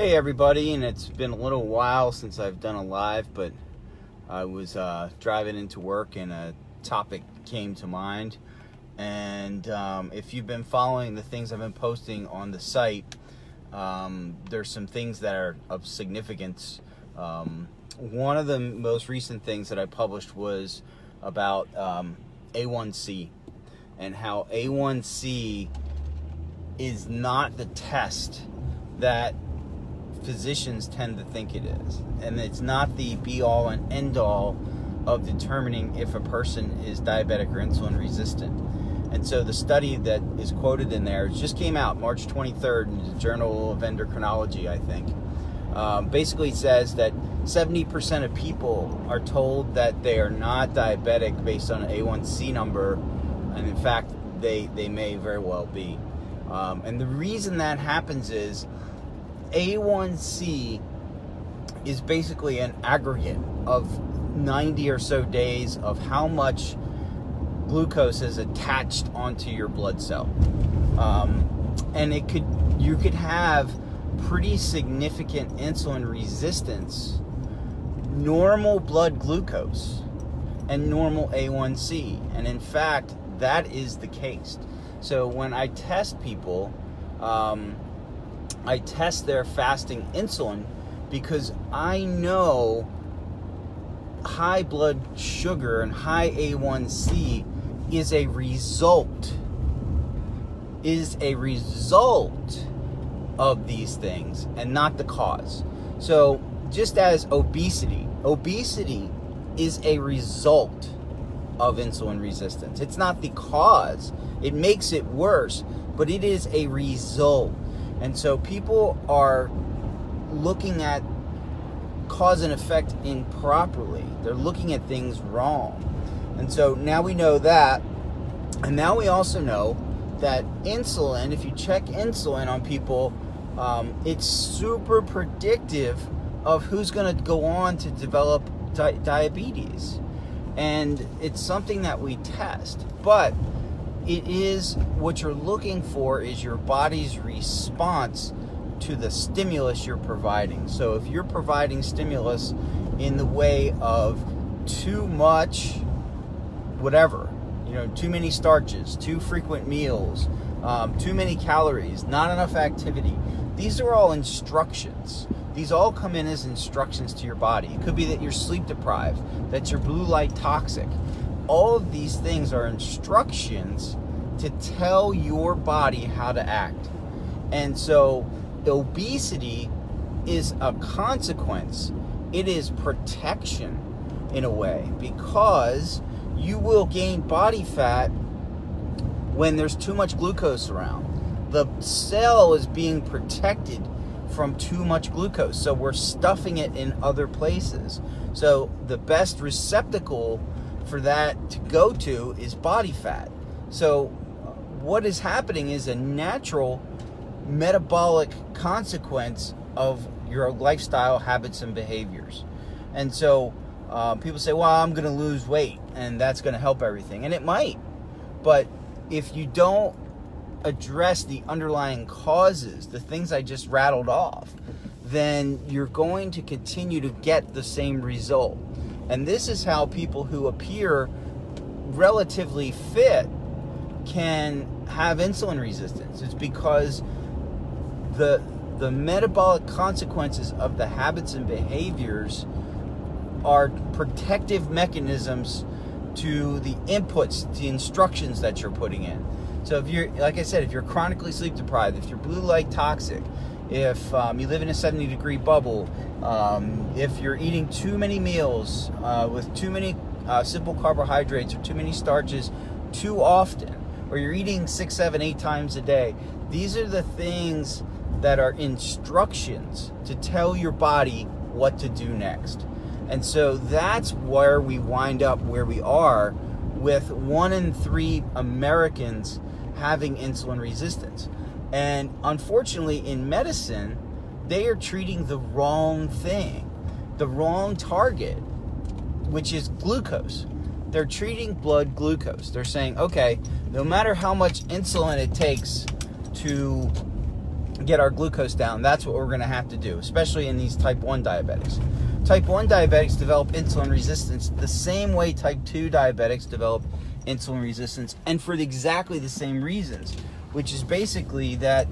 Hey everybody, and it's been a little while since I've done a live, but I was driving into work and a topic came to mind. And if you've been following the things I've been posting on the site, there's some things that are of significance. One of the most recent things that I published was about A1C and how A1C is not the test that physicians tend to think it is, and it's not the be-all and end-all of determining if a person is diabetic or insulin resistant. And so the study that is quoted in there just came out March 23rd in the Journal of Endocrinology, I think. Basically says that 70% of people are told that they are not diabetic based on an A1C number, and in fact they may very well be. And the reason that happens is A1C is basically an aggregate of 90 or so days of how much glucose is attached onto your blood cell. And you could have pretty significant insulin resistance, normal blood glucose, and normal A1C. And in fact, that is the case. So when I test people, I test their fasting insulin because I know high blood sugar and high A1C is a result of these things and not the cause. So just as obesity is a result of insulin resistance. It's not the cause. It makes it worse, but it is a result. And so people are looking at cause and effect improperly. They're looking at things wrong. And so now we know that. And now we also know that insulin, if you check insulin on people, it's super predictive of who's going to go on to develop diabetes. And it's something that we test. But it is what you're looking for is your body's response to the stimulus you're providing. So if you're providing stimulus in the way of too much whatever, too many starches, too frequent meals, too many calories, not enough activity, these are all instructions. These all come in as instructions to your body. It could be that you're sleep deprived, that you're blue light toxic. All of these things are instructions to tell your body how to act. And so obesity is a consequence. It is protection in a way, because you will gain body fat when there's too much glucose around. The cell is being protected from too much glucose, so we're stuffing it in other places. So the best receptacle for that to go to is body fat. So what is happening is a natural metabolic consequence of your lifestyle habits and behaviors. And so people say, well, I'm going to lose weight and that's going to help everything. And it might. But if you don't address the underlying causes, the things I just rattled off, then you're going to continue to get the same result. And this is how people who appear relatively fit can have insulin resistance. It's because the metabolic consequences of the habits and behaviors are protective mechanisms to the inputs, the instructions that you're putting in. So if you're, like I said, if you're chronically sleep deprived, if you're blue light toxic, if you live in a 70-degree bubble, if you're eating too many meals with too many simple carbohydrates or too many starches too often, or you're eating 6, 7, 8 times a day, these are the things that are instructions to tell your body what to do next. And so that's where we wind up where we are, with 1 in 3 Americans having insulin resistance. And unfortunately, in medicine, they are treating the wrong thing, the wrong target, which is glucose. They're treating blood glucose. They're saying, okay, no matter how much insulin it takes to get our glucose down, that's what we're going to have to do, especially in these type 1 diabetics. Type 1 diabetics develop insulin resistance the same way type 2 diabetics develop insulin resistance, and for exactly the same reasons, which is basically that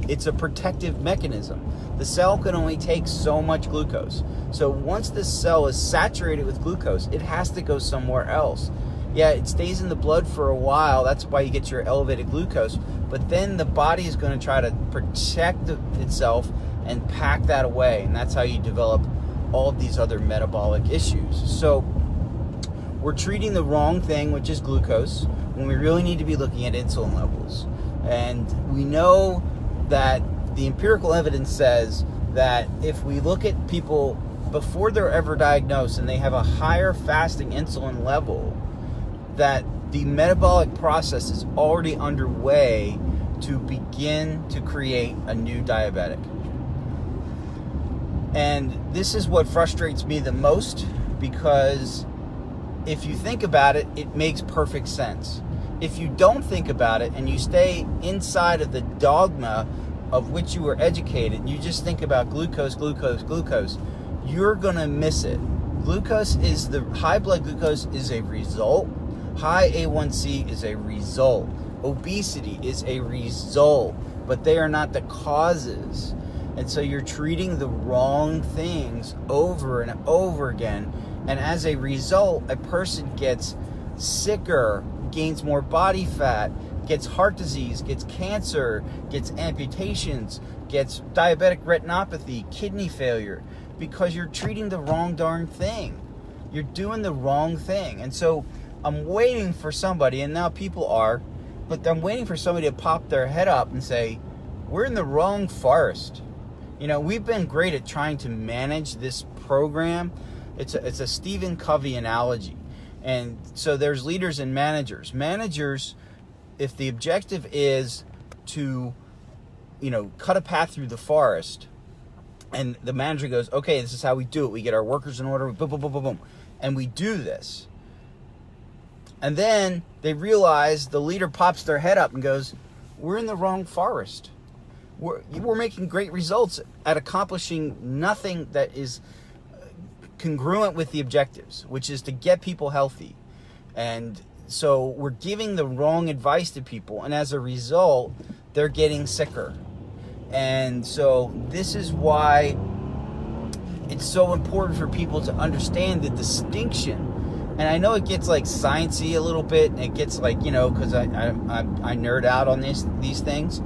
it's a protective mechanism. The cell can only take so much glucose. So once the cell is saturated with glucose, it has to go somewhere else. Yeah, it stays in the blood for a while. That's why you get your elevated glucose. But then the body is going to try to protect itself and pack that away. And that's how you develop all of these other metabolic issues. So we're treating the wrong thing, which is glucose, when we really need to be looking at insulin levels. And we know that the empirical evidence says that if we look at people before they're ever diagnosed and they have a higher fasting insulin level, that the metabolic process is already underway to begin to create a new diabetic. And this is what frustrates me the most, because if you think about it, it makes perfect sense. If you don't think about it and you stay inside of the dogma of which you were educated, and you just think about glucose, you're going to miss it. High blood glucose is a result. High A1C is a result. Obesity is a result, but they are not the causes. And so you're treating the wrong things over and over again. And as a result, a person gets sicker, gains more body fat, gets heart disease, gets cancer, gets amputations, gets diabetic retinopathy, kidney failure, because you're treating the wrong darn thing. You're doing the wrong thing. And so I'm waiting for somebody, and now people are, but I'm waiting for somebody to pop their head up and say, we're in the wrong forest. You know, we've been great at trying to manage this program. It's a Stephen Covey analogy. And so there's leaders and managers. Managers, if the objective is to, cut a path through the forest, and the manager goes, okay, this is how we do it. We get our workers in order, boom, boom, boom, boom, boom, and we do this. And then they realize, the leader pops their head up and goes, we're in the wrong forest. We're making great results at accomplishing nothing that is congruent with the objectives, which is to get people healthy. And so we're giving the wrong advice to people, and as a result, they're getting sicker. And so this is why it's so important for people to understand the distinction. And I know it gets like sciencey a little bit, and it gets like, because I nerd out on these things,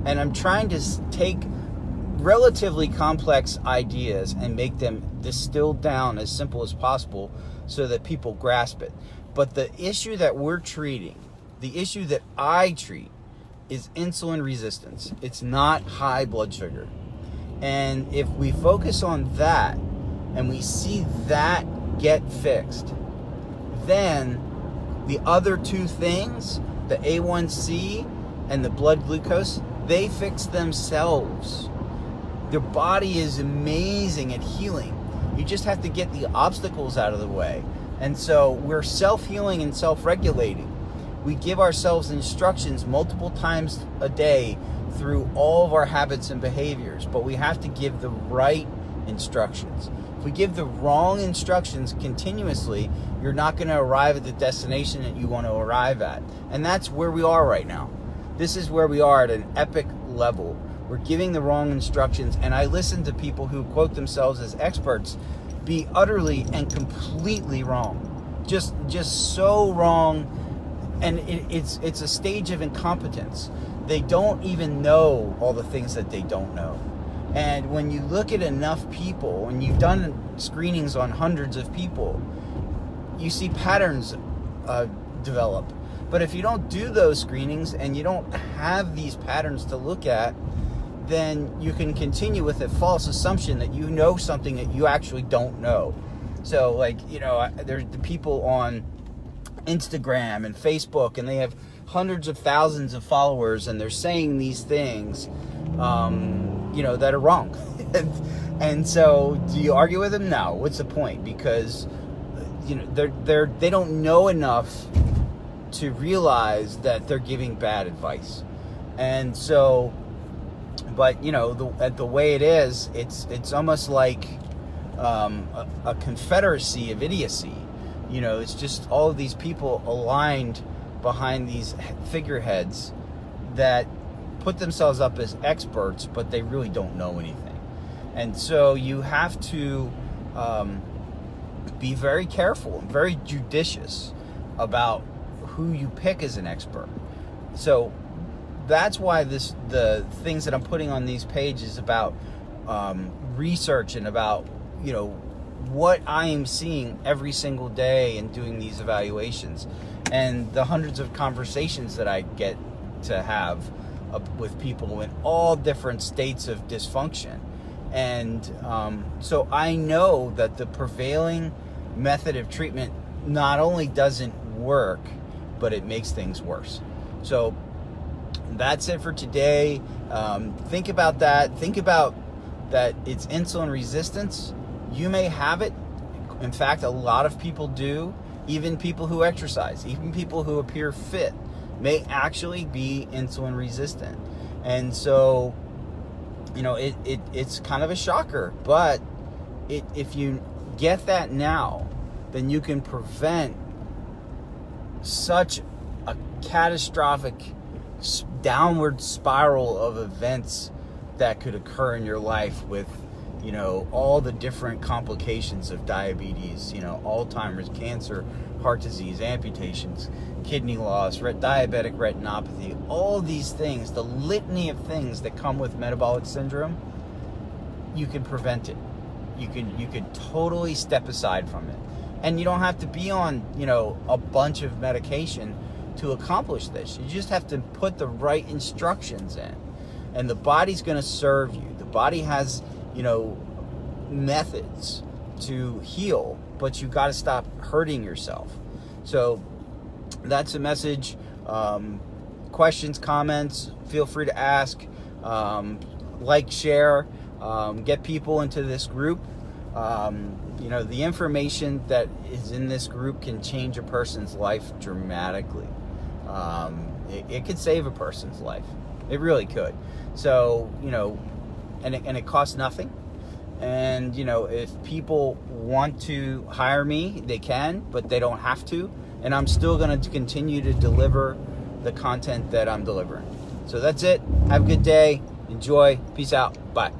and I'm trying to take relatively complex ideas and make them distilled down as simple as possible so that people grasp it. But the issue that we're treating, the issue that I treat, is insulin resistance. It's not high blood sugar. And if we focus on that and we see that get fixed, then the other two things, the A1C and the blood glucose, they fix themselves. Their body is amazing at healing. You just have to get the obstacles out of the way. And so we're self-healing and self-regulating. We give ourselves instructions multiple times a day through all of our habits and behaviors, but we have to give the right instructions. If we give the wrong instructions continuously, you're not going to arrive at the destination that you want to arrive at. And that's where we are right now. This is where we are at an epic level. We're giving the wrong instructions, and I listen to people who quote themselves as experts be utterly and completely wrong. Just so wrong, and it's a stage of incompetence. They don't even know all the things that they don't know. And when you look at enough people, and you've done screenings on hundreds of people, you see patterns develop. But if you don't do those screenings and you don't have these patterns to look at, then you can continue with a false assumption that you know something that you actually don't know. So, there's the people on Instagram and Facebook, and they have hundreds of thousands of followers, and they're saying these things, that are wrong. and so, do you argue with them? No. What's the point? Because, they don't know enough to realize that they're giving bad advice. And so, but you know, the way it is, it's almost like a confederacy of idiocy. You know, it's just all of these people aligned behind these figureheads that put themselves up as experts, but they really don't know anything. And so you have to be very careful and very judicious about who you pick as an expert. So that's why the things that I'm putting on these pages about research and about, you know, what I am seeing every single day and doing these evaluations, and the hundreds of conversations that I get to have with people in all different states of dysfunction. And so I know that the prevailing method of treatment not only doesn't work, but it makes things worse. So that's it for today. Think about that. Think about that it's insulin resistance. You may have it. In fact, a lot of people do. Even people who exercise, even people who appear fit, may actually be insulin resistant. And so, you know, it's kind of a shocker, but if you get that now, then you can prevent such a catastrophic downward spiral of events that could occur in your life with, you know, all the different complications of diabetes, you know, Alzheimer's, cancer, heart disease, amputations, kidney loss, diabetic retinopathy, all these things, the litany of things that come with metabolic syndrome. You can prevent it. You can totally step aside from it. And you don't have to be on, you know, a bunch of medication to accomplish this. You just have to put the right instructions in. And the body's going to serve you. The body has, you know, methods to heal, but you got to stop hurting yourself. So that's a message. Questions, comments, feel free to ask. Like, share, get people into this group. You know, the information that is in this group can change a person's life dramatically. It could save a person's life. It really could. So, you know, and it costs nothing. And, you know, if people want to hire me, they can, but they don't have to. And I'm still going to continue to deliver the content that I'm delivering. So that's it. Have a good day. Enjoy. Peace out. Bye.